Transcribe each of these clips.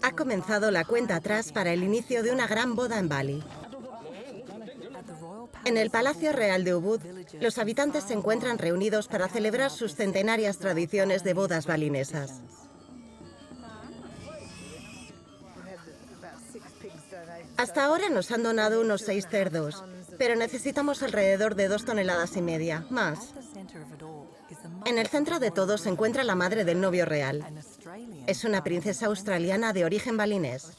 Ha comenzado la cuenta atrás para el inicio de una gran boda en Bali. En el Palacio Real de Ubud, los habitantes se encuentran reunidos para celebrar sus centenarias tradiciones de bodas balinesas. Hasta ahora nos han donado unos 6 cerdos, pero necesitamos alrededor de 2,5 toneladas, más. En el centro de todo se encuentra la madre del novio real. Es una princesa australiana de origen balinés.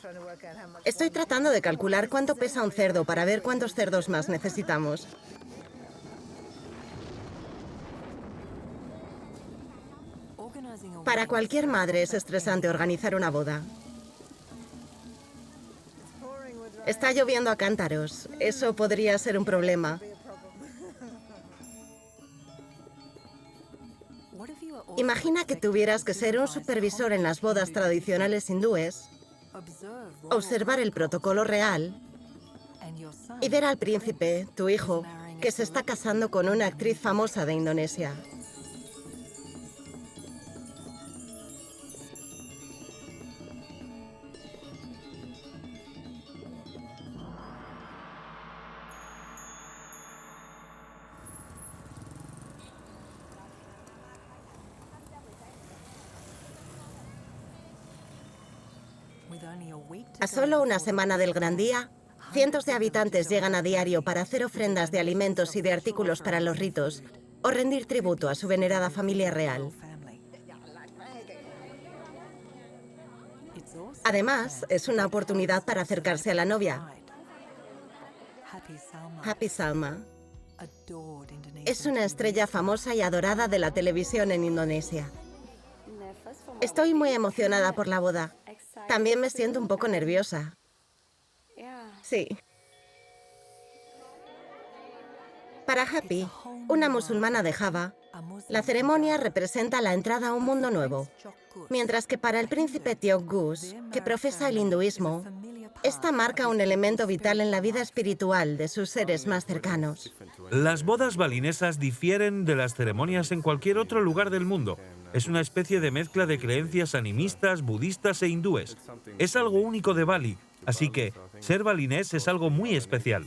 Estoy tratando de calcular cuánto pesa un cerdo para ver cuántos cerdos más necesitamos. Para cualquier madre es estresante organizar una boda. Está lloviendo a cántaros. Eso podría ser un problema. Imagina que tuvieras que ser un supervisor en las bodas tradicionales hindúes, observar el protocolo real y ver al príncipe, tu hijo, que se está casando con una actriz famosa de Indonesia. A solo una semana del gran día, cientos de habitantes llegan a diario para hacer ofrendas de alimentos y de artículos para los ritos o rendir tributo a su venerada familia real. Además, es una oportunidad para acercarse a la novia. Happy Salma es una estrella famosa y adorada de la televisión en Indonesia. Estoy muy emocionada por la boda. También me siento un poco nerviosa. Sí. Para Happy, una musulmana de Java, la ceremonia representa la entrada a un mundo nuevo. Mientras que para el príncipe Tiok Gus, que profesa el hinduismo, esta marca un elemento vital en la vida espiritual de sus seres más cercanos. Las bodas balinesas difieren de las ceremonias en cualquier otro lugar del mundo. Es una especie de mezcla de creencias animistas, budistas e hindúes. Es algo único de Bali, así que ser balinés es algo muy especial.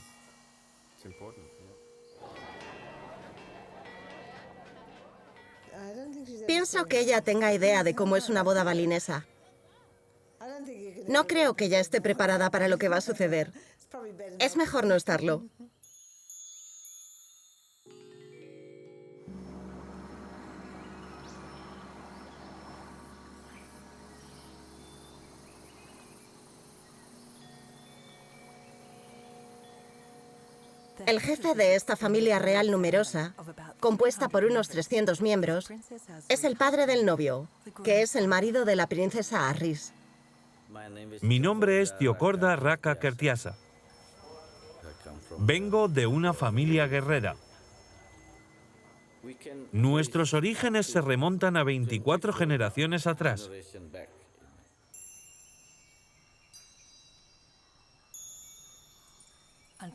Pienso que ella tenga idea de cómo es una boda balinesa. No creo que ella esté preparada para lo que va a suceder. Es mejor no estarlo. El jefe de esta familia real numerosa, compuesta por unos 300 miembros, es el padre del novio, que es el marido de la princesa Arris. Mi nombre es Tiokorda Raka Kertiasa. Vengo de una familia guerrera. Nuestros orígenes se remontan a 24 generaciones atrás.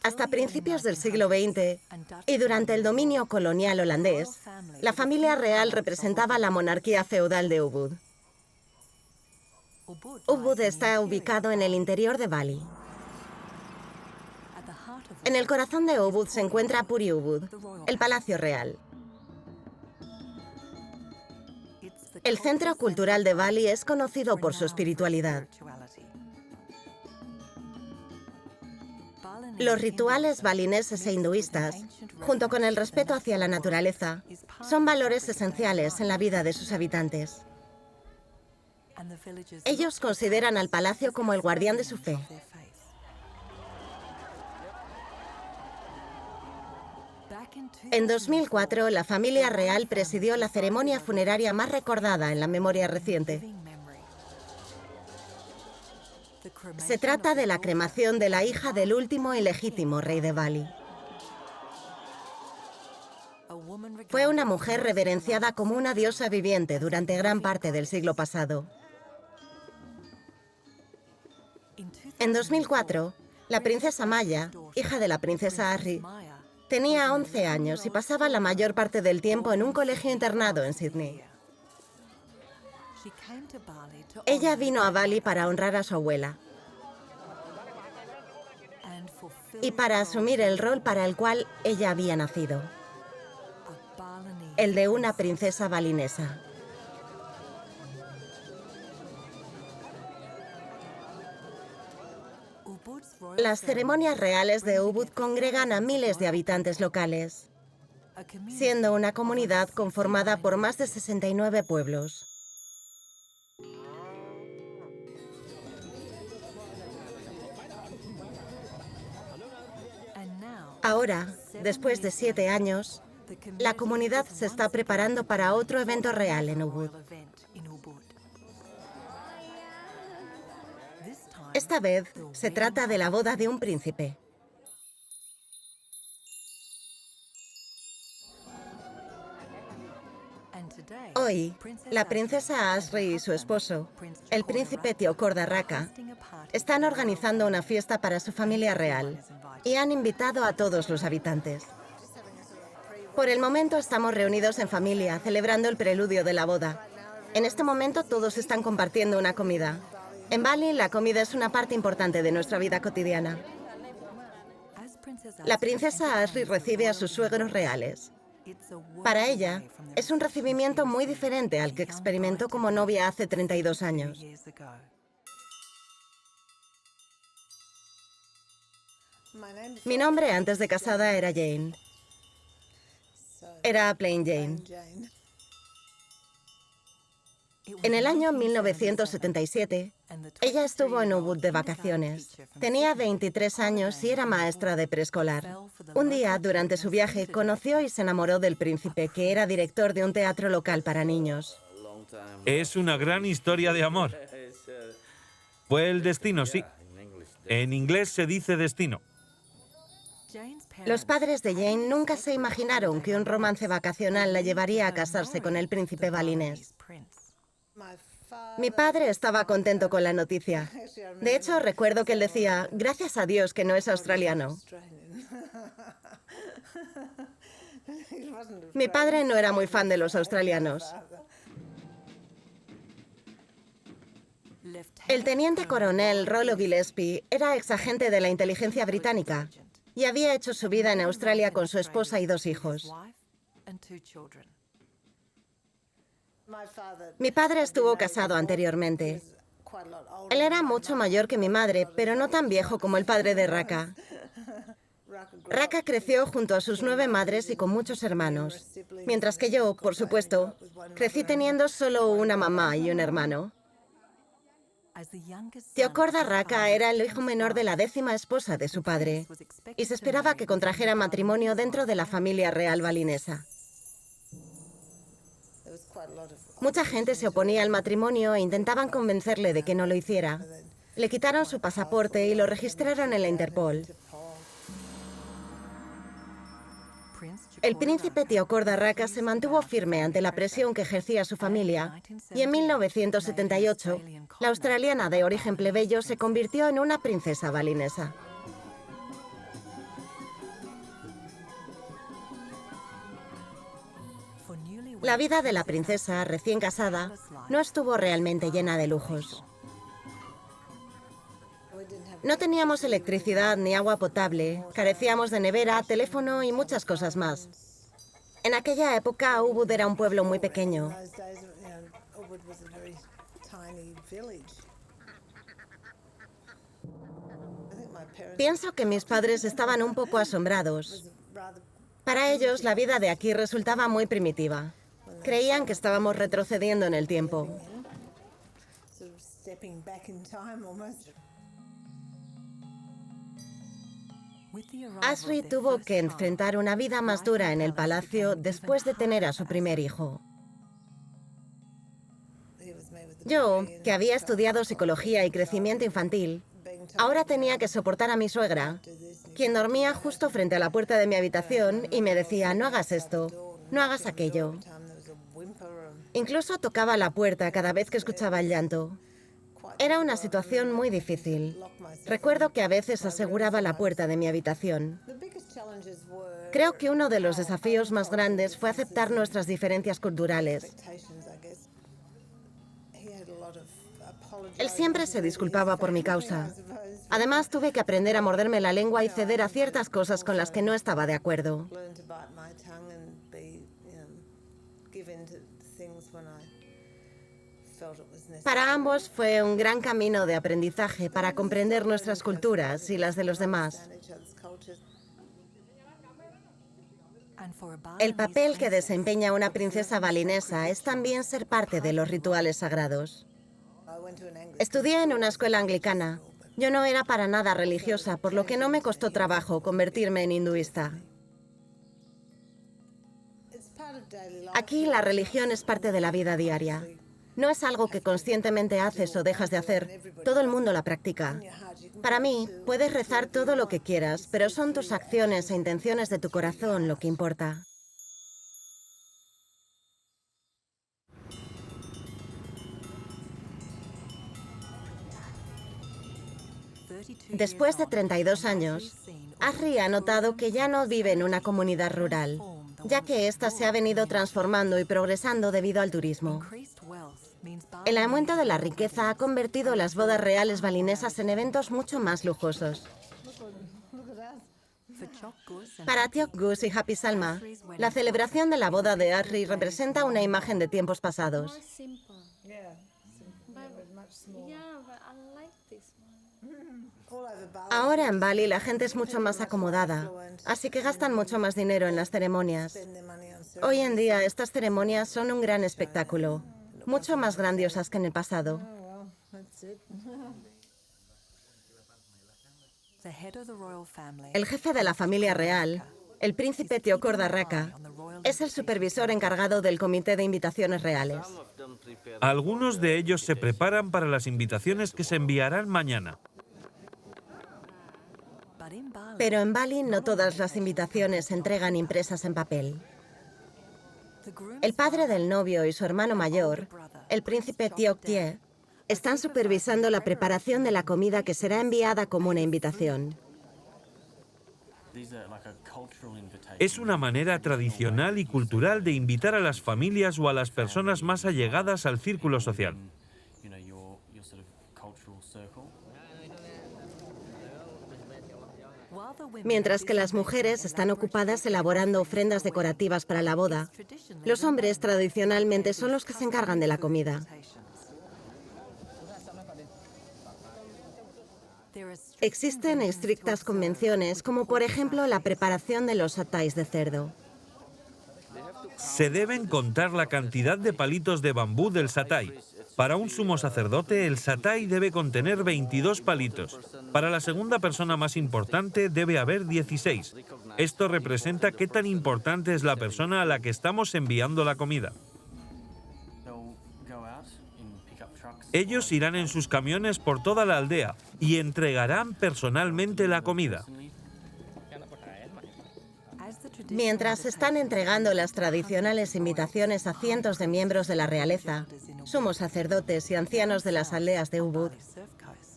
Hasta principios del siglo XX y durante el dominio colonial holandés, la familia real representaba la monarquía feudal de Ubud. Ubud está ubicado en el interior de Bali. En el corazón de Ubud se encuentra Puri Ubud, el Palacio Real. El centro cultural de Bali es conocido por su espiritualidad. Los rituales balineses e hinduistas, junto con el respeto hacia la naturaleza, son valores esenciales en la vida de sus habitantes. Ellos consideran al palacio como el guardián de su fe. En 2004, la familia real presidió la ceremonia funeraria más recordada en la memoria reciente. Se trata de la cremación de la hija del último y legítimo rey de Bali. Fue una mujer reverenciada como una diosa viviente durante gran parte del siglo pasado. En 2004, la princesa Maya, hija de la princesa Arri, tenía 11 años y pasaba la mayor parte del tiempo en un colegio internado en Sydney. Ella vino a Bali para honrar a su abuela y para asumir el rol para el cual ella había nacido, el de una princesa balinesa. Las ceremonias reales de Ubud congregan a miles de habitantes locales, siendo una comunidad conformada por más de 69 pueblos. Ahora, después de 7 años, la comunidad se está preparando para otro evento real en Ubud. Esta vez se trata de la boda de un príncipe. Hoy, la princesa Asri y su esposo, el príncipe Teokorda Raka, están organizando una fiesta para su familia real y han invitado a todos los habitantes. Por el momento estamos reunidos en familia, celebrando el preludio de la boda. En este momento todos están compartiendo una comida. En Bali, la comida es una parte importante de nuestra vida cotidiana. La princesa Asri recibe a sus suegros reales. Para ella, es un recibimiento muy diferente al que experimentó como novia hace 32 años. Mi nombre antes de casada era Jane. Era Plain Jane. En el año 1977, ella estuvo en Ubud de vacaciones. Tenía 23 años y era maestra de preescolar. Un día, durante su viaje, conoció y se enamoró del príncipe, que era director de un teatro local para niños. Es una gran historia de amor. Fue el destino, sí. En inglés se dice destino. Los padres de Jane nunca se imaginaron que un romance vacacional la llevaría a casarse con el príncipe balinés. Mi padre estaba contento con la noticia. De hecho, recuerdo que él decía, gracias a Dios que no es australiano. Mi padre no era muy fan de los australianos. El teniente coronel Rollo Gillespie era exagente de la inteligencia británica y había hecho su vida en Australia con su esposa y 2 hijos. Mi padre estuvo casado anteriormente. Él era mucho mayor que mi madre, pero no tan viejo como el padre de Raka. Raka creció junto a sus 9 madres y con muchos hermanos, mientras que yo, por supuesto, crecí teniendo solo una mamá y un hermano. Teokorda Raka era el hijo menor de la 10ª esposa de su padre, y se esperaba que contrajera matrimonio dentro de la familia real balinesa. Mucha gente se oponía al matrimonio e intentaban convencerle de que no lo hiciera. Le quitaron su pasaporte y lo registraron en la Interpol. El príncipe Teokorda Raka se mantuvo firme ante la presión que ejercía su familia y en 1978, la australiana de origen plebeyo se convirtió en una princesa balinesa. La vida de la princesa, recién casada, no estuvo realmente llena de lujos. No teníamos electricidad ni agua potable, carecíamos de nevera, teléfono y muchas cosas más. En aquella época, Ubud era un pueblo muy pequeño. Pienso que mis padres estaban un poco asombrados. Para ellos, la vida de aquí resultaba muy primitiva. Creían que estábamos retrocediendo en el tiempo. Asri tuvo que enfrentar una vida más dura en el palacio después de tener a su primer hijo. Yo, que había estudiado psicología y crecimiento infantil, ahora tenía que soportar a mi suegra, quien dormía justo frente a la puerta de mi habitación y me decía, no hagas esto, no hagas aquello. Incluso tocaba la puerta cada vez que escuchaba el llanto. Era una situación muy difícil. Recuerdo que a veces aseguraba la puerta de mi habitación. Creo que uno de los desafíos más grandes fue aceptar nuestras diferencias culturales. Él siempre se disculpaba por mi causa. Además, tuve que aprender a morderme la lengua y ceder a ciertas cosas con las que no estaba de acuerdo. Para ambos fue un gran camino de aprendizaje para comprender nuestras culturas y las de los demás. El papel que desempeña una princesa balinesa es también ser parte de los rituales sagrados. Estudié en una escuela anglicana. Yo no era para nada religiosa, por lo que no me costó trabajo convertirme en hinduista. Aquí la religión es parte de la vida diaria. No es algo que conscientemente haces o dejas de hacer. Todo el mundo la practica. Para mí, puedes rezar todo lo que quieras, pero son tus acciones e intenciones de tu corazón lo que importa. Después de 32 años, Asri ha notado que ya no vive en una comunidad rural, ya que ésta se ha venido transformando y progresando debido al turismo. El aumento de la riqueza ha convertido las bodas reales balinesas en eventos mucho más lujosos. Para Tiok Gus y Happy Salma, la celebración de la boda de Asri representa una imagen de tiempos pasados. Ahora en Bali la gente es mucho más acomodada, así que gastan mucho más dinero en las ceremonias. Hoy en día estas ceremonias son un gran espectáculo, mucho más grandiosas que en el pasado. El jefe de la familia real, el príncipe Teokorda Raka, es el supervisor encargado del comité de invitaciones reales. Algunos de ellos se preparan para las invitaciones que se enviarán mañana. Pero en Bali no todas las invitaciones se entregan impresas en papel. El padre del novio y su hermano mayor, el príncipe Tiok Tie, están supervisando la preparación de la comida que será enviada como una invitación. Es una manera tradicional y cultural de invitar a las familias o a las personas más allegadas al círculo social. Mientras que las mujeres están ocupadas elaborando ofrendas decorativas para la boda, los hombres tradicionalmente son los que se encargan de la comida. Existen estrictas convenciones, como por ejemplo la preparación de los satais de cerdo. Se deben contar la cantidad de palitos de bambú del satay. Para un sumo sacerdote, el satay debe contener 22 palitos. Para la segunda persona más importante, debe haber 16. Esto representa qué tan importante es la persona a la que estamos enviando la comida. Ellos irán en sus camiones por toda la aldea y entregarán personalmente la comida. Mientras están entregando las tradicionales invitaciones a cientos de miembros de la realeza, sumos sacerdotes y ancianos de las aldeas de Ubud,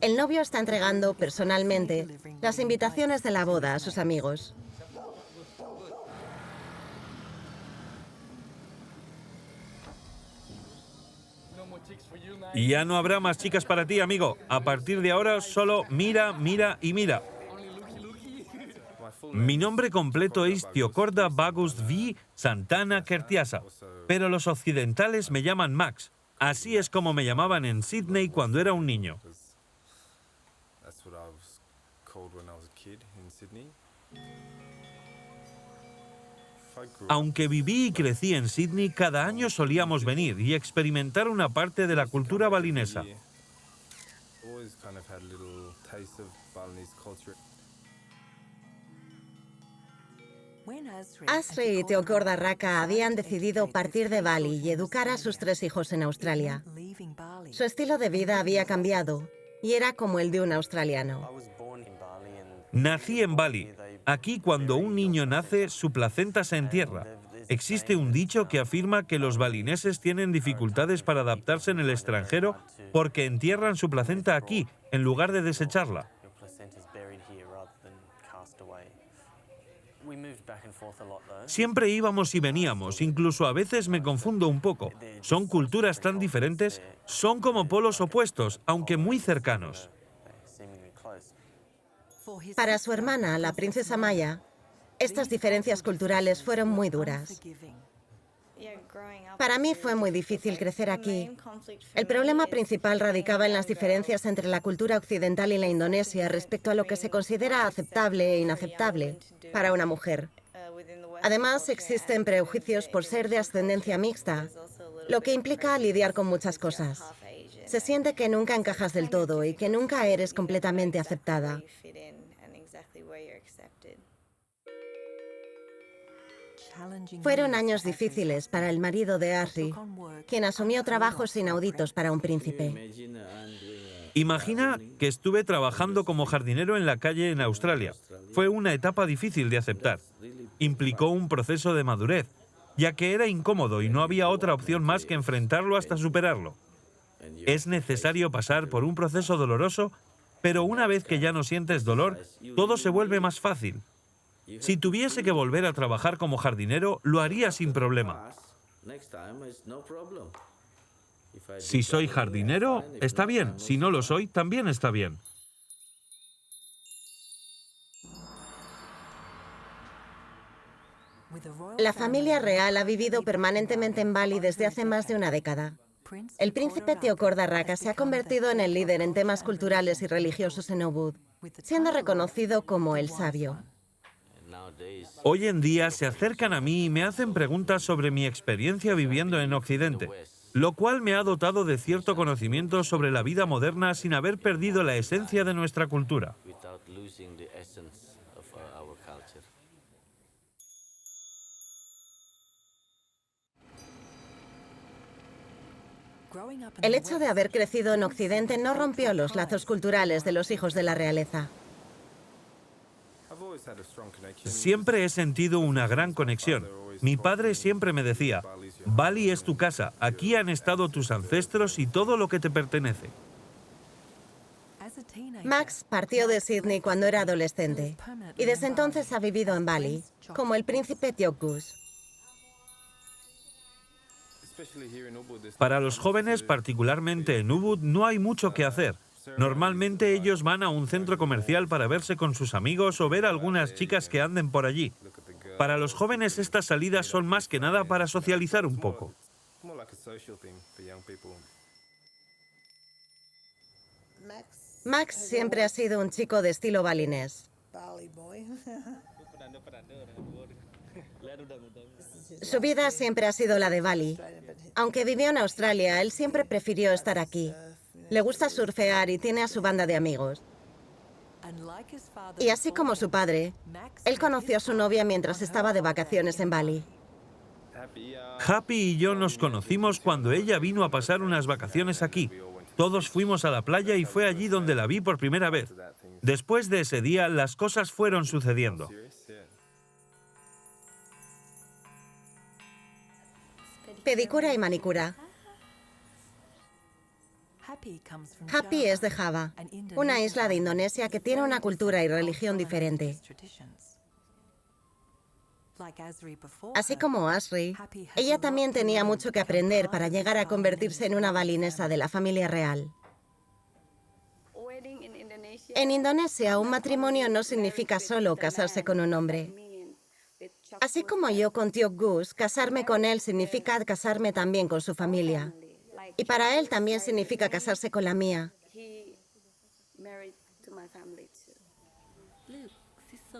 el novio está entregando personalmente las invitaciones de la boda a sus amigos. Y ya no habrá más chicas para ti, amigo. A partir de ahora solo mira, mira y mira. Mi nombre completo es Teokorda Bagus V. Santana Kertiasa, pero los occidentales me llaman Max. Así es como me llamaban en Sydney cuando era un niño. Aunque viví y crecí en Sydney, cada año solíamos venir y experimentar una parte de la cultura balinesa. Asri y Teokorda Raka habían decidido partir de Bali y educar a sus 3 hijos en Australia. Su estilo de vida había cambiado y era como el de un australiano. Nací en Bali. Aquí, cuando un niño nace, su placenta se entierra. Existe un dicho que afirma que los balineses tienen dificultades para adaptarse en el extranjero porque entierran su placenta aquí, en lugar de desecharla. Siempre íbamos y veníamos, incluso a veces me confundo un poco. Son culturas tan diferentes, son como polos opuestos, aunque muy cercanos. Para su hermana, la princesa Maya, estas diferencias culturales fueron muy duras. Para mí fue muy difícil crecer aquí. El problema principal radicaba en las diferencias entre la cultura occidental y la indonesia respecto a lo que se considera aceptable e inaceptable para una mujer. Además, existen prejuicios por ser de ascendencia mixta, lo que implica lidiar con muchas cosas. Se siente que nunca encajas del todo y que nunca eres completamente aceptada. Fueron años difíciles para el marido de Asri, quien asumió trabajos inauditos para un príncipe. Imagina que estuve trabajando como jardinero en la calle en Australia. Fue una etapa difícil de aceptar. Implicó un proceso de madurez, ya que era incómodo y no había otra opción más que enfrentarlo hasta superarlo. Es necesario pasar por un proceso doloroso, pero una vez que ya no sientes dolor, todo se vuelve más fácil. Si tuviese que volver a trabajar como jardinero, lo haría sin problema. Si soy jardinero, está bien. Si no lo soy, también está bien. La familia real ha vivido permanentemente en Bali desde hace más de una década. El príncipe Teocorda Raka se ha convertido en el líder en temas culturales y religiosos en Ubud, siendo reconocido como el sabio. Hoy en día se acercan a mí y me hacen preguntas sobre mi experiencia viviendo en Occidente, lo cual me ha dotado de cierto conocimiento sobre la vida moderna sin haber perdido la esencia de nuestra cultura. El hecho de haber crecido en Occidente no rompió los lazos culturales de los hijos de la realeza. Siempre he sentido una gran conexión. Mi padre siempre me decía, Bali es tu casa, aquí han estado tus ancestros y todo lo que te pertenece. Max partió de Sydney cuando era adolescente y desde entonces ha vivido en Bali, como el príncipe Teokgus. Para los jóvenes, particularmente en Ubud, no hay mucho que hacer. Normalmente ellos van a un centro comercial para verse con sus amigos o ver a algunas chicas que anden por allí. Para los jóvenes estas salidas son más que nada para socializar un poco. Max siempre ha sido un chico de estilo balinés. Su vida siempre ha sido la de Bali. Aunque vivió en Australia, él siempre prefirió estar aquí. Le gusta surfear y tiene a su banda de amigos. Y así como su padre, él conoció a su novia mientras estaba de vacaciones en Bali. Happy y yo nos conocimos cuando ella vino a pasar unas vacaciones aquí. Todos fuimos a la playa y fue allí donde la vi por primera vez. Después de ese día, las cosas fueron sucediendo. Pedicura y manicura. Happy es de Java, una isla de Indonesia que tiene una cultura y religión diferente. Así como Asri, ella también tenía mucho que aprender para llegar a convertirse en una balinesa de la familia real. En Indonesia, un matrimonio no significa solo casarse con un hombre. Así como yo con Teokgus, casarme con él significa casarme también con su familia. Y para él también significa casarse con la mía.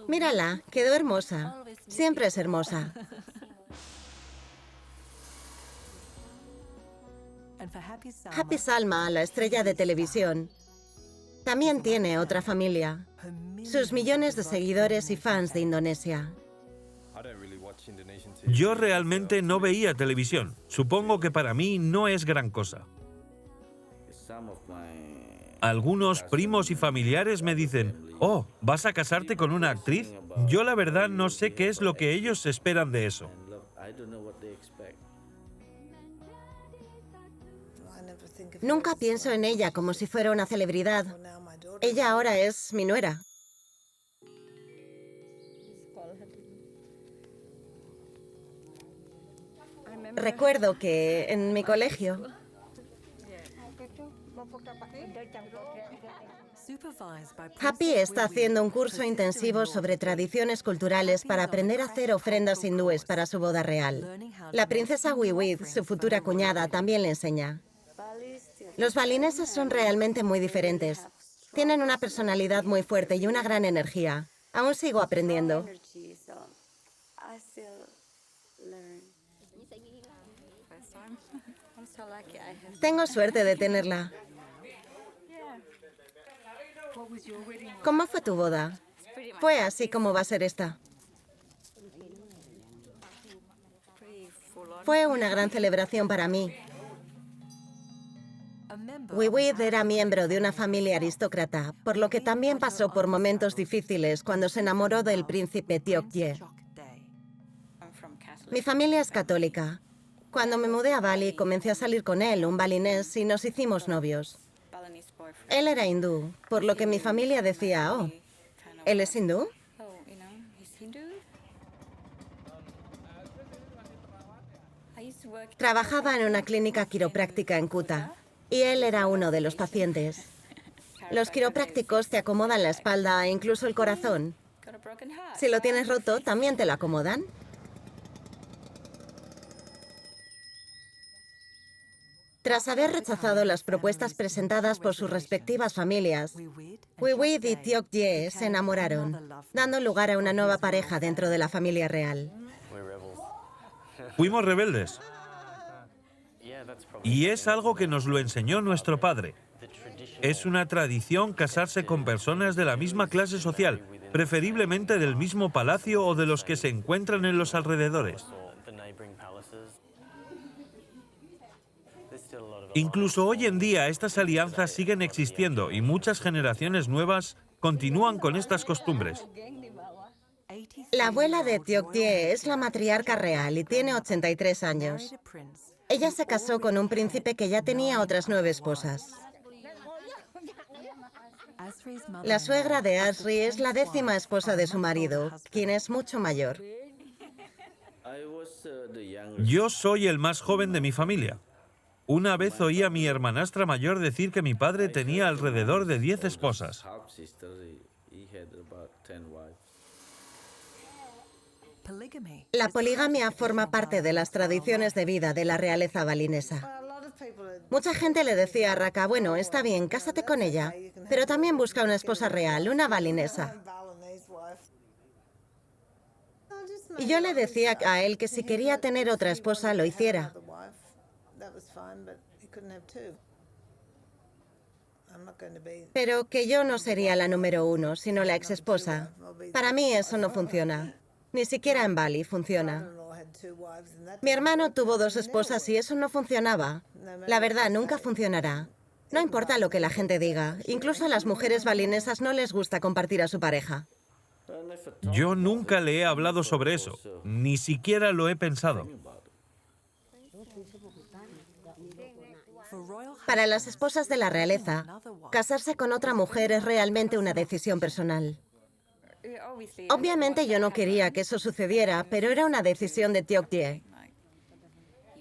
Mírala, quedó hermosa. Siempre es hermosa. Happy Salma, la estrella de televisión, también tiene otra familia. Sus millones de seguidores y fans de Indonesia. Yo realmente no veía televisión. Supongo que para mí no es gran cosa. Algunos primos y familiares me dicen, oh, ¿vas a casarte con una actriz? Yo la verdad no sé qué es lo que ellos esperan de eso. Nunca pienso en ella como si fuera una celebridad. Ella ahora es mi nuera. Recuerdo que en mi colegio Happy está haciendo un curso intensivo sobre tradiciones culturales para aprender a hacer ofrendas hindúes para su boda real. La princesa Wiwid, su futura cuñada, también le enseña. Los balineses son realmente muy diferentes. Tienen una personalidad muy fuerte y una gran energía. Aún sigo aprendiendo. Tengo suerte de tenerla. ¿Cómo fue tu boda? Fue así como va a ser esta. Fue una gran celebración para mí. Wiwid era miembro de una familia aristócrata, por lo que también pasó por momentos difíciles cuando se enamoró del príncipe Tiokye. Mi familia es católica. Cuando me mudé a Bali, comencé a salir con él, un balinés, y nos hicimos novios. Él era hindú, por lo que mi familia decía, oh, ¿él es hindú? Trabajaba en una clínica quiropráctica en Kuta, y él era uno de los pacientes. Los quiroprácticos te acomodan la espalda e incluso el corazón. Si lo tienes roto, también te lo acomodan. Tras haber rechazado las propuestas presentadas por sus respectivas familias, Wiwid y Tiokye se enamoraron, dando lugar a una nueva pareja dentro de la familia real. Fuimos rebeldes. Y es algo que nos lo enseñó nuestro padre. Es una tradición casarse con personas de la misma clase social, preferiblemente del mismo palacio o de los que se encuentran en los alrededores. Incluso hoy en día estas alianzas siguen existiendo y muchas generaciones nuevas continúan con estas costumbres. La abuela de Tiokye es la matriarca real y tiene 83 años. Ella se casó con un príncipe que ya tenía otras 9 esposas. La suegra de Asri es la 10ª esposa de su marido, quien es mucho mayor. Yo soy el más joven de mi familia. Una vez oí a mi hermanastra mayor decir que mi padre tenía alrededor de 10 esposas. La poligamia forma parte de las tradiciones de vida de la realeza balinesa. Mucha gente le decía a Raka, bueno, está bien, cásate con ella, pero también busca una esposa real, una balinesa. Y yo le decía a él que si quería tener otra esposa, lo hiciera. Pero que yo no sería la número 1, sino la exesposa. Para mí eso no funciona. Ni siquiera en Bali funciona. Mi hermano tuvo 2 esposas y eso no funcionaba. La verdad, nunca funcionará. No importa lo que la gente diga. Incluso a las mujeres balinesas no les gusta compartir a su pareja. Yo nunca le he hablado sobre eso. Ni siquiera lo he pensado. Para las esposas de la realeza, casarse con otra mujer es realmente una decisión personal. Obviamente yo no quería que eso sucediera, pero era una decisión de Tiokye.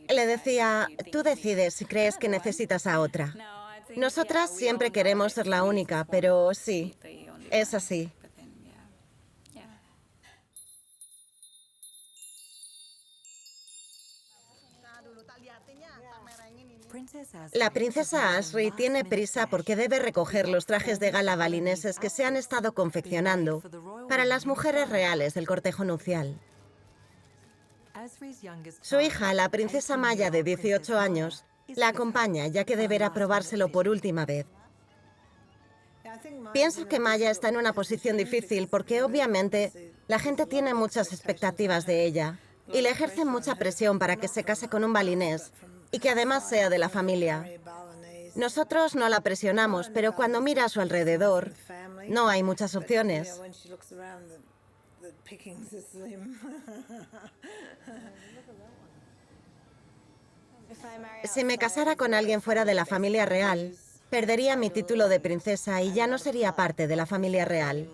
Le decía, tú decides si crees que necesitas a otra. Nosotras siempre queremos ser la única, pero sí, es así. La princesa Asri tiene prisa porque debe recoger los trajes de gala balineses que se han estado confeccionando para las mujeres reales del cortejo nupcial. Su hija, la princesa Maya, de 18 años, la acompaña, ya que deberá probárselo por última vez. Pienso que Maya está en una posición difícil porque obviamente la gente tiene muchas expectativas de ella y le ejercen mucha presión para que se case con un balinés y que además sea de la familia. Nosotros no la presionamos, pero cuando mira a su alrededor, no hay muchas opciones. Si me casara con alguien fuera de la familia real, perdería mi título de princesa y ya no sería parte de la familia real.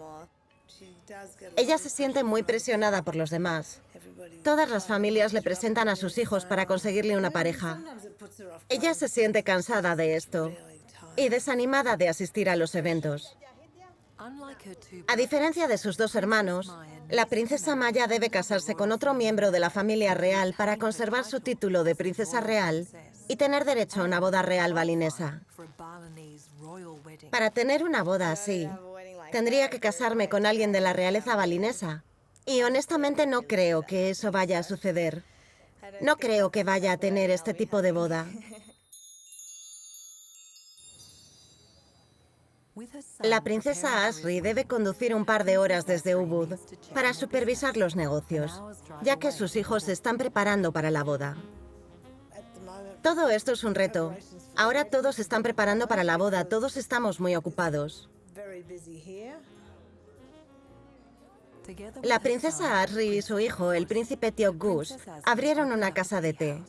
Ella se siente muy presionada por los demás. Todas las familias le presentan a sus hijos para conseguirle una pareja. Ella se siente cansada de esto y desanimada de asistir a los eventos. A diferencia de sus dos hermanos, la princesa Maya debe casarse con otro miembro de la familia real para conservar su título de princesa real y tener derecho a una boda real balinesa. Para tener una boda así, tendría que casarme con alguien de la realeza balinesa. Y honestamente no creo que eso vaya a suceder. No creo que vaya a tener este tipo de boda. La princesa Asri debe conducir un par de horas desde Ubud para supervisar los negocios, ya que sus hijos se están preparando para la boda. Todo esto es un reto. Ahora todos se están preparando para la boda, todos estamos muy ocupados. La princesa Asri y su hijo, el príncipe Teokgus, abrieron una casa de té.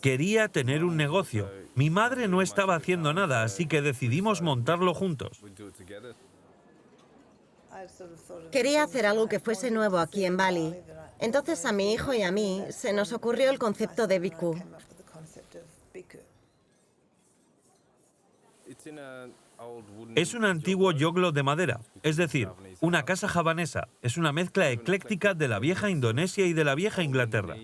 Quería tener un negocio. Mi madre no estaba haciendo nada, así que decidimos montarlo juntos. Quería hacer algo que fuese nuevo aquí en Bali. Entonces a mi hijo y a mí se nos ocurrió el concepto de Bhikkhu. Es un antiguo yoglo de madera, es decir, una casa javanesa. Es una mezcla ecléctica de la vieja Indonesia y de la vieja Inglaterra.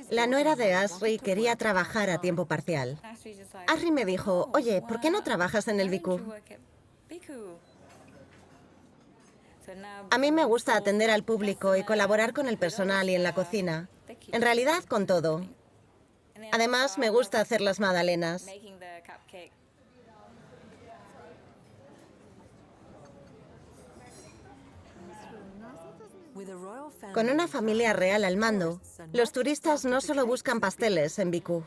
La nuera de Asri quería trabajar a tiempo parcial. Asri me dijo, oye, ¿por qué no trabajas en el Bhikkhu? A mí me gusta atender al público y colaborar con el personal y en la cocina. En realidad, con todo. Además, me gusta hacer las magdalenas. Con una familia real al mando, los turistas no solo buscan pasteles en Bhikkhu.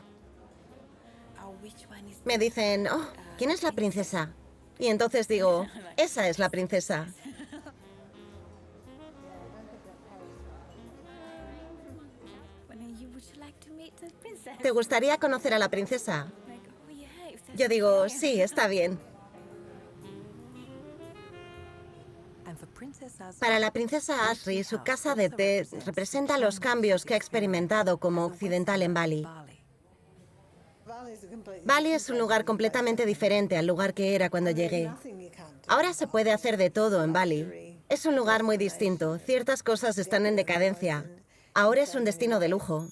Me dicen, oh, ¿quién es la princesa? Y entonces digo, esa es la princesa. ¿Te gustaría conocer a la princesa? Yo digo, sí, está bien. Para la princesa Asri, su casa de té representa los cambios que ha experimentado como occidental en Bali. Bali es un lugar completamente diferente al lugar que era cuando llegué. Ahora se puede hacer de todo en Bali. Es un lugar muy distinto. Ciertas cosas están en decadencia. Ahora es un destino de lujo.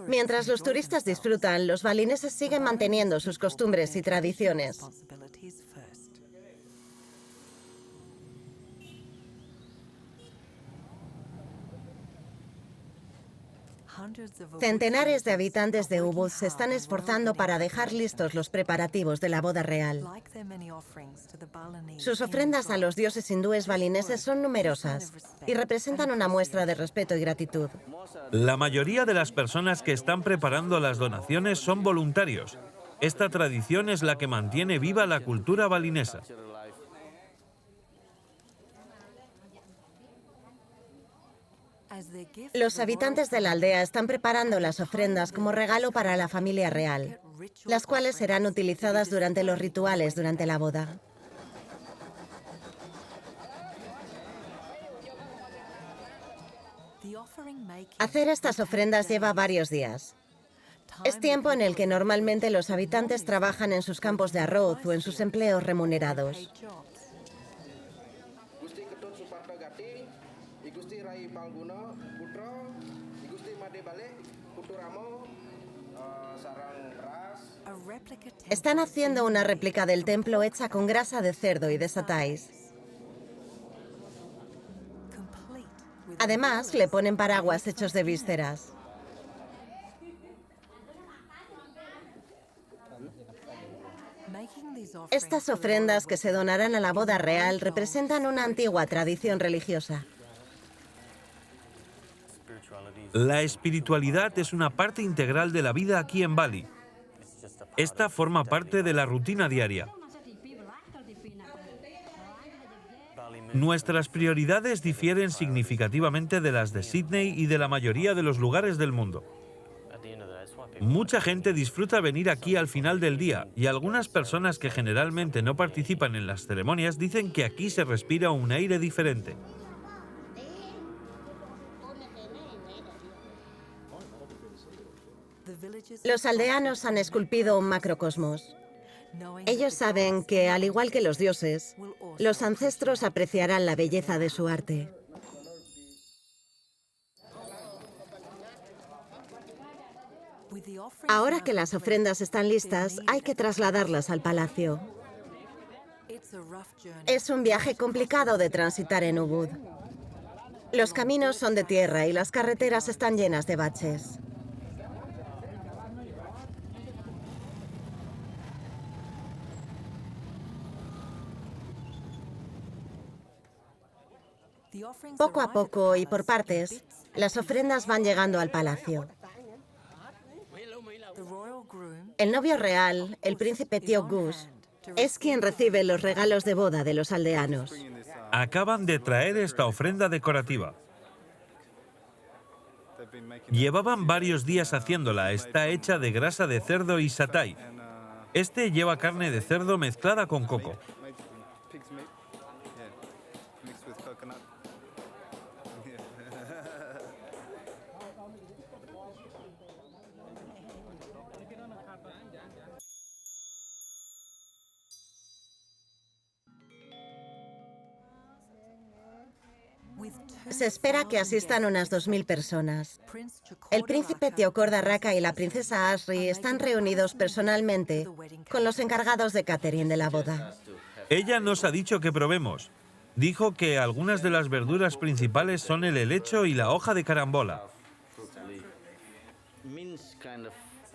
Mientras los turistas disfrutan, los balineses siguen manteniendo sus costumbres y tradiciones. Centenares de habitantes de Ubud se están esforzando para dejar listos los preparativos de la boda real. Sus ofrendas a los dioses hindúes balineses son numerosas y representan una muestra de respeto y gratitud. La mayoría de las personas que están preparando las donaciones son voluntarios. Esta tradición es la que mantiene viva la cultura balinesa. Los habitantes de la aldea están preparando las ofrendas como regalo para la familia real, las cuales serán utilizadas durante los rituales durante la boda. Hacer estas ofrendas lleva varios días. Es tiempo en el que normalmente los habitantes trabajan en sus campos de arroz o en sus empleos remunerados. Están haciendo una réplica del templo hecha con grasa de cerdo y de satáis. Además, le ponen paraguas hechos de vísceras. Estas ofrendas que se donarán a la boda real representan una antigua tradición religiosa. La espiritualidad es una parte integral de la vida aquí en Bali. Esta forma parte de la rutina diaria. Nuestras prioridades difieren significativamente de las de Sydney y de la mayoría de los lugares del mundo. Mucha gente disfruta venir aquí al final del día y algunas personas que generalmente no participan en las ceremonias dicen que aquí se respira un aire diferente. Los aldeanos han esculpido un macrocosmos. Ellos saben que, al igual que los dioses, los ancestros apreciarán la belleza de su arte. Ahora que las ofrendas están listas, hay que trasladarlas al palacio. Es un viaje complicado de transitar en Ubud. Los caminos son de tierra y las carreteras están llenas de baches. Poco a poco y por partes, las ofrendas van llegando al palacio. El novio real, el príncipe Tío Gus, es quien recibe los regalos de boda de los aldeanos. Acaban de traer esta ofrenda decorativa. Llevaban varios días haciéndola. Está hecha de grasa de cerdo y satay. Este lleva carne de cerdo mezclada con coco. Se espera que asistan unas 2000 personas. El príncipe Teocorda Raka y la princesa Asri están reunidos personalmente con los encargados de catering de la boda. Ella nos ha dicho que probemos. Dijo que algunas de las verduras principales son el helecho y la hoja de carambola.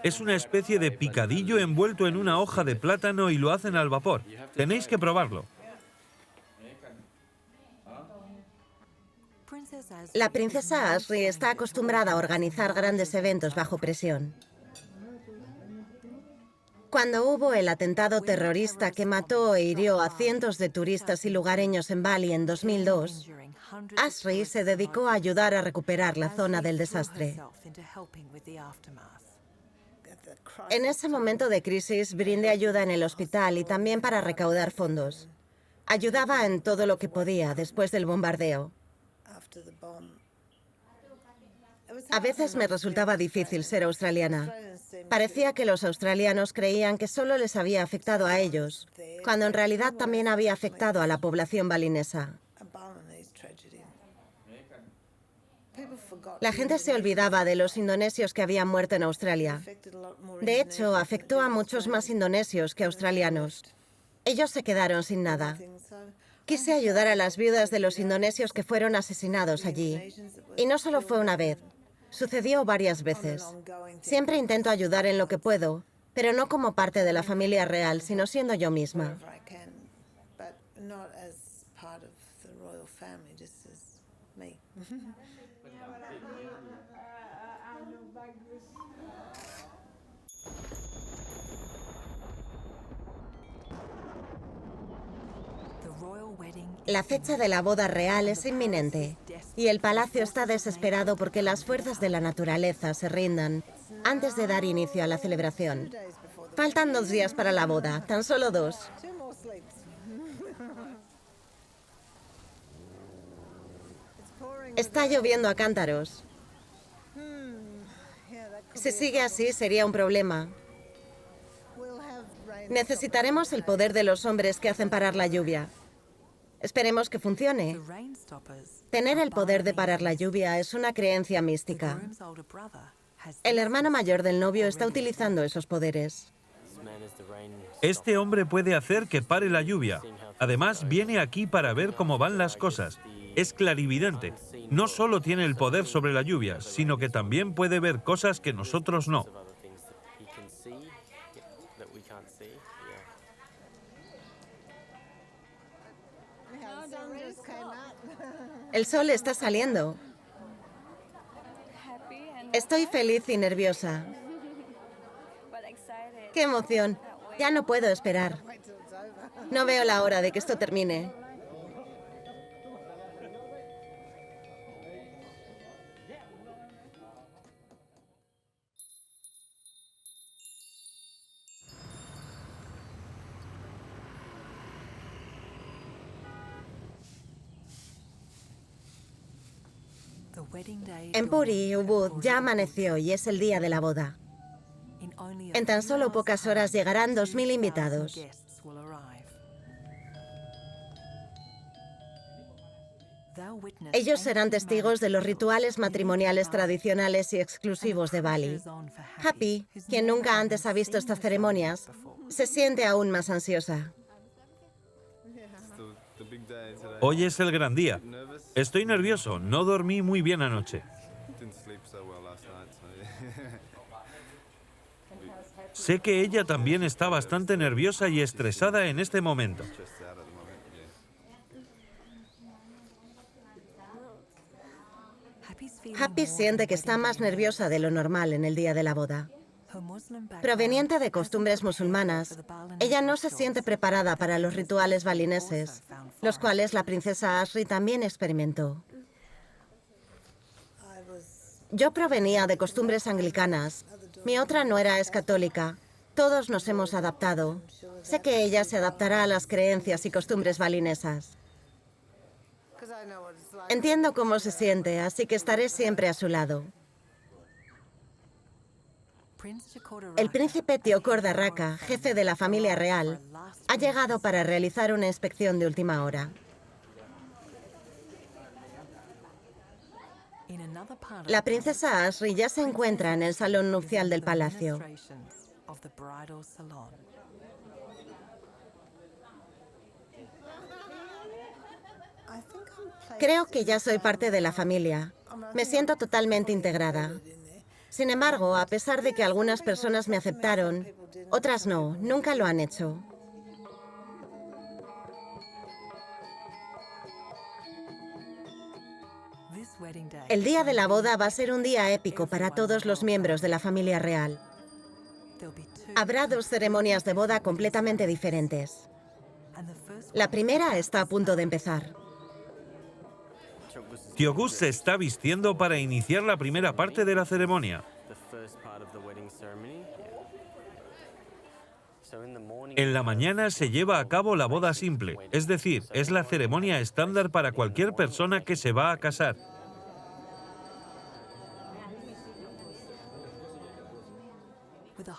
Es una especie de picadillo envuelto en una hoja de plátano y lo hacen al vapor. Tenéis que probarlo. La princesa Asri está acostumbrada a organizar grandes eventos bajo presión. Cuando hubo el atentado terrorista que mató e hirió a cientos de turistas y lugareños en Bali en 2002, Asri se dedicó a ayudar a recuperar la zona del desastre. En ese momento de crisis, brindé ayuda en el hospital y también para recaudar fondos. Ayudaba en todo lo que podía después del bombardeo. A veces me resultaba difícil ser australiana. Parecía que los australianos creían que solo les había afectado a ellos, cuando en realidad también había afectado a la población balinesa. La gente se olvidaba de los indonesios que habían muerto en Australia. De hecho, afectó a muchos más indonesios que australianos. Ellos se quedaron sin nada. Quise ayudar a las viudas de los indonesios que fueron asesinados allí. Y no solo fue una vez, sucedió varias veces. Siempre intento ayudar en lo que puedo, pero no como parte de la familia real, sino siendo yo misma. La fecha de la boda real es inminente y el palacio está desesperado porque las fuerzas de la naturaleza se rindan antes de dar inicio a la celebración. Faltan 2 días para la boda, tan solo 2. Está lloviendo a cántaros. Si sigue así, sería un problema. Necesitaremos el poder de los hombres que hacen parar la lluvia. Esperemos que funcione. Tener el poder de parar la lluvia es una creencia mística. El hermano mayor del novio está utilizando esos poderes. Este hombre puede hacer que pare la lluvia. Además, viene aquí para ver cómo van las cosas. Es clarividente. No solo tiene el poder sobre la lluvia, sino que también puede ver cosas que nosotros no. El sol está saliendo. Estoy feliz y nerviosa. ¡Qué emoción! Ya no puedo esperar. No veo la hora de que esto termine. En Puri, Ubud, ya amaneció y es el día de la boda. En tan solo pocas horas llegarán 2000 invitados. Ellos serán testigos de los rituales matrimoniales tradicionales y exclusivos de Bali. Happy, quien nunca antes ha visto estas ceremonias, se siente aún más ansiosa. Hoy es el gran día. Estoy nervioso, no dormí muy bien anoche. Sé que ella también está bastante nerviosa y estresada en este momento. Happy siente que está más nerviosa de lo normal en el día de la boda. Proveniente de costumbres musulmanas, ella no se siente preparada para los rituales balineses, los cuales la princesa Asri también experimentó. Yo provenía de costumbres anglicanas. Mi otra nuera es católica. Todos nos hemos adaptado. Sé que ella se adaptará a las creencias y costumbres balinesas. Entiendo cómo se siente, así que estaré siempre a su lado. El príncipe Tiokor Raka, jefe de la familia real, ha llegado para realizar una inspección de última hora. La princesa Asri ya se encuentra en el salón nupcial del palacio. Creo que ya soy parte de la familia. Me siento totalmente integrada. Sin embargo, a pesar de que algunas personas me aceptaron, otras no, nunca lo han hecho. El día de la boda va a ser un día épico para todos los miembros de la familia real. Habrá 2 ceremonias de boda completamente diferentes. La primera está a punto de empezar. Tiogus se está vistiendo para iniciar la primera parte de la ceremonia. En la mañana se lleva a cabo la boda simple, es decir, es la ceremonia estándar para cualquier persona que se va a casar.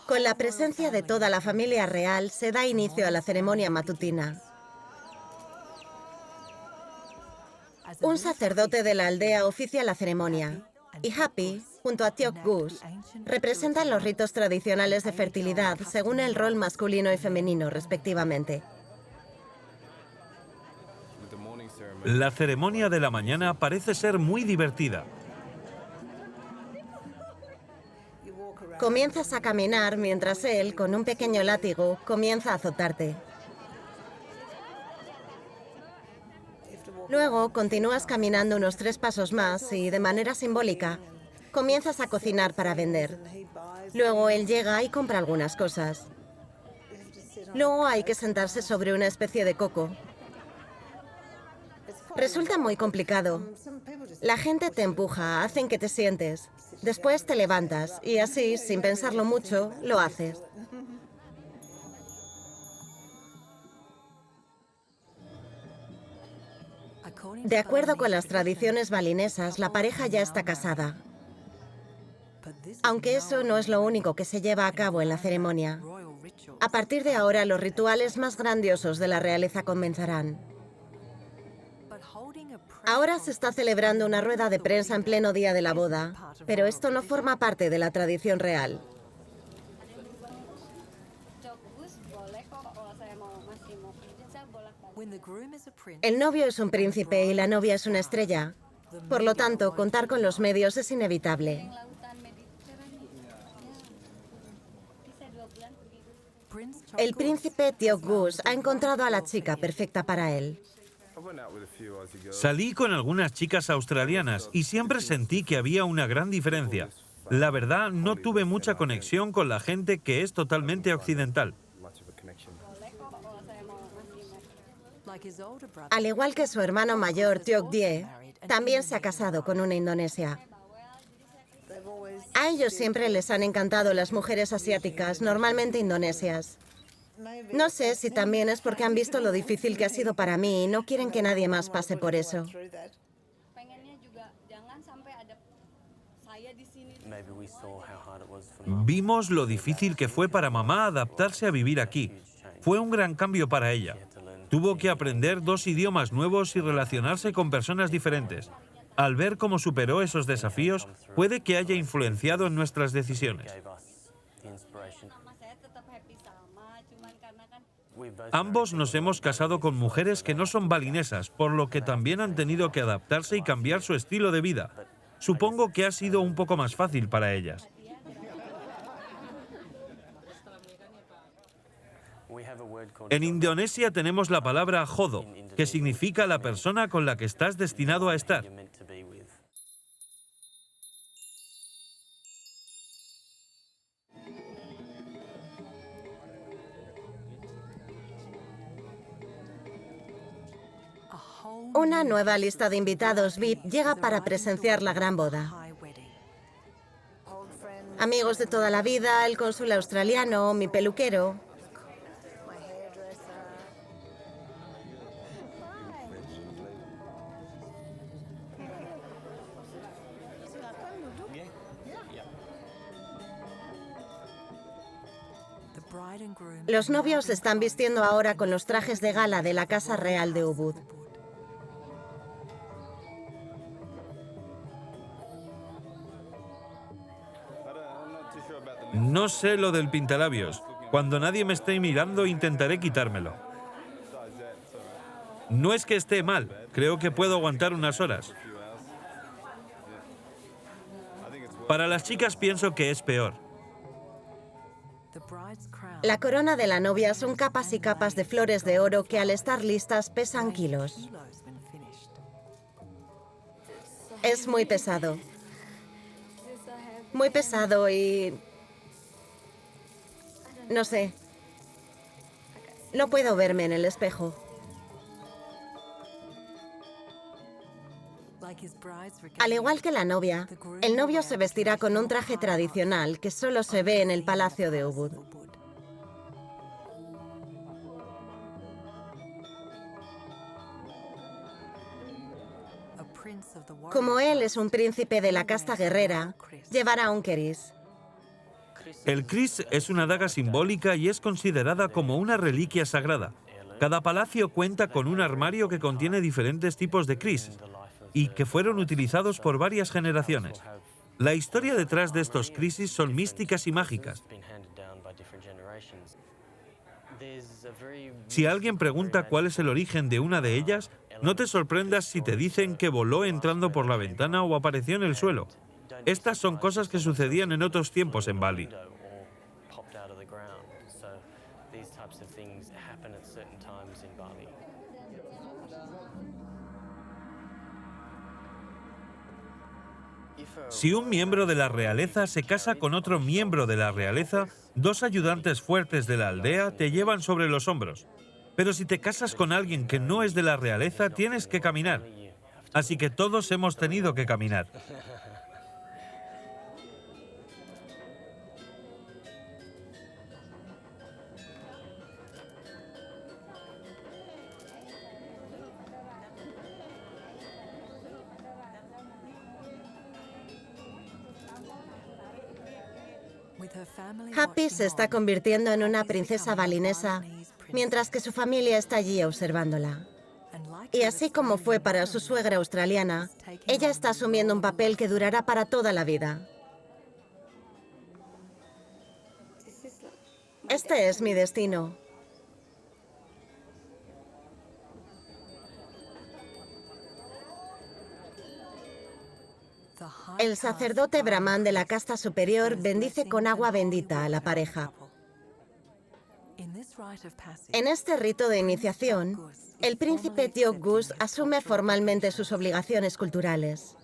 Con la presencia de toda la familia real, se da inicio a la ceremonia matutina. Un sacerdote de la aldea oficia la ceremonia, y Happy, junto a Tiokgus, representan los ritos tradicionales de fertilidad según el rol masculino y femenino, respectivamente. La ceremonia de la mañana parece ser muy divertida. Comienzas a caminar mientras él, con un pequeño látigo, comienza a azotarte. Luego continúas caminando unos 3 pasos más y, de manera simbólica, comienzas a cocinar para vender. Luego él llega y compra algunas cosas. Luego hay que sentarse sobre una especie de coco. Resulta muy complicado. La gente te empuja, hacen que te sientes. Después te levantas y así, sin pensarlo mucho, lo haces. De acuerdo con las tradiciones balinesas, la pareja ya está casada. Aunque eso no es lo único que se lleva a cabo en la ceremonia. A partir de ahora, los rituales más grandiosos de la realeza comenzarán. Ahora se está celebrando una rueda de prensa en pleno día de la boda, pero esto no forma parte de la tradición real. El novio es un príncipe y la novia es una estrella. Por lo tanto, contar con los medios es inevitable. El príncipe Tiokgus ha encontrado a la chica perfecta para él. Salí con algunas chicas australianas y siempre sentí que había una gran diferencia. La verdad, no tuve mucha conexión con la gente que es totalmente occidental. Al igual que su hermano mayor, Tiok Die, también se ha casado con una indonesia. A ellos siempre les han encantado las mujeres asiáticas, normalmente indonesias. No sé si también es porque han visto lo difícil que ha sido para mí y no quieren que nadie más pase por eso. Vimos lo difícil que fue para mamá adaptarse a vivir aquí. Fue un gran cambio para ella. Tuvo que aprender 2 idiomas nuevos y relacionarse con personas diferentes. Al ver cómo superó esos desafíos, puede que haya influenciado en nuestras decisiones. Ambos nos hemos casado con mujeres que no son balinesas, por lo que también han tenido que adaptarse y cambiar su estilo de vida. Supongo que ha sido un poco más fácil para ellas. En Indonesia tenemos la palabra jodoh, que significa la persona con la que estás destinado a estar. Una nueva lista de invitados VIP llega para presenciar la gran boda. Amigos de toda la vida, el cónsul australiano, mi peluquero. Los novios se están vistiendo ahora con los trajes de gala de la Casa Real de Ubud. No sé lo del pintalabios. Cuando nadie me esté mirando, intentaré quitármelo. No es que esté mal, creo que puedo aguantar unas horas. Para las chicas pienso que es peor. La corona de la novia son capas y capas de flores de oro que al estar listas pesan kilos. Es muy pesado. Muy pesado y... no sé. No puedo verme en el espejo. Al igual que la novia, el novio se vestirá con un traje tradicional que solo se ve en el Palacio de Ubud. Como él es un príncipe de la casta guerrera, llevará un keris. El kris es una daga simbólica y es considerada como una reliquia sagrada. Cada palacio cuenta con un armario que contiene diferentes tipos de kris y que fueron utilizados por varias generaciones. La historia detrás de estos krisis son místicas y mágicas. Si alguien pregunta cuál es el origen de una de ellas, no te sorprendas si te dicen que voló entrando por la ventana o apareció en el suelo. Estas son cosas que sucedían en otros tiempos en Bali. Si un miembro de la realeza se casa con otro miembro de la realeza, 2 ayudantes fuertes de la aldea te llevan sobre los hombros. Pero si te casas con alguien que no es de la realeza, tienes que caminar. Así que todos hemos tenido que caminar. Happy se está convirtiendo en una princesa balinesa, mientras que su familia está allí observándola. Y así como fue para su suegra australiana, ella está asumiendo un papel que durará para toda la vida. Este es mi destino. El sacerdote brahmán de la casta superior bendice con agua bendita a la pareja. En este rito de iniciación, el príncipe Tiock Gus asume formalmente sus obligaciones culturales.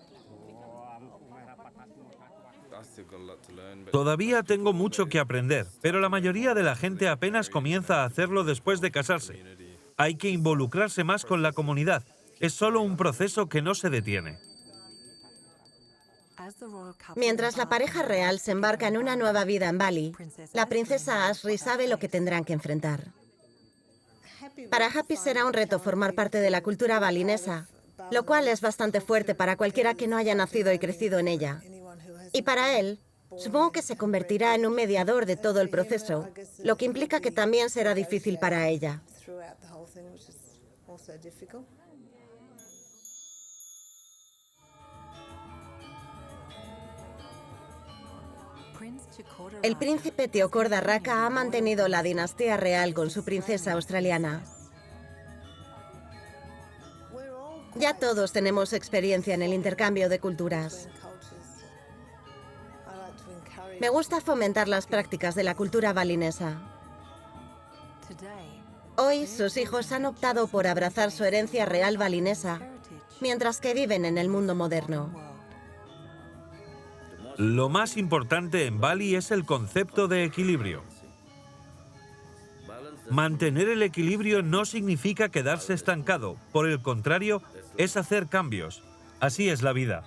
Todavía tengo mucho que aprender, pero la mayoría de la gente apenas comienza a hacerlo después de casarse. Hay que involucrarse más con la comunidad. Es solo un proceso que no se detiene. Mientras la pareja real se embarca en una nueva vida en Bali, la princesa Ashri sabe lo que tendrán que enfrentar. Para Happy será un reto formar parte de la cultura balinesa, lo cual es bastante fuerte para cualquiera que no haya nacido y crecido en ella. Y para él, supongo que se convertirá en un mediador de todo el proceso, lo que implica que también será difícil para ella. El príncipe Teocorda Raka ha mantenido la dinastía real con su princesa australiana. Ya todos tenemos experiencia en el intercambio de culturas. Me gusta fomentar las prácticas de la cultura balinesa. Hoy, sus hijos han optado por abrazar su herencia real balinesa, mientras que viven en el mundo moderno. Lo más importante en Bali es el concepto de equilibrio. Mantener el equilibrio no significa quedarse estancado, por el contrario, es hacer cambios. Así es la vida.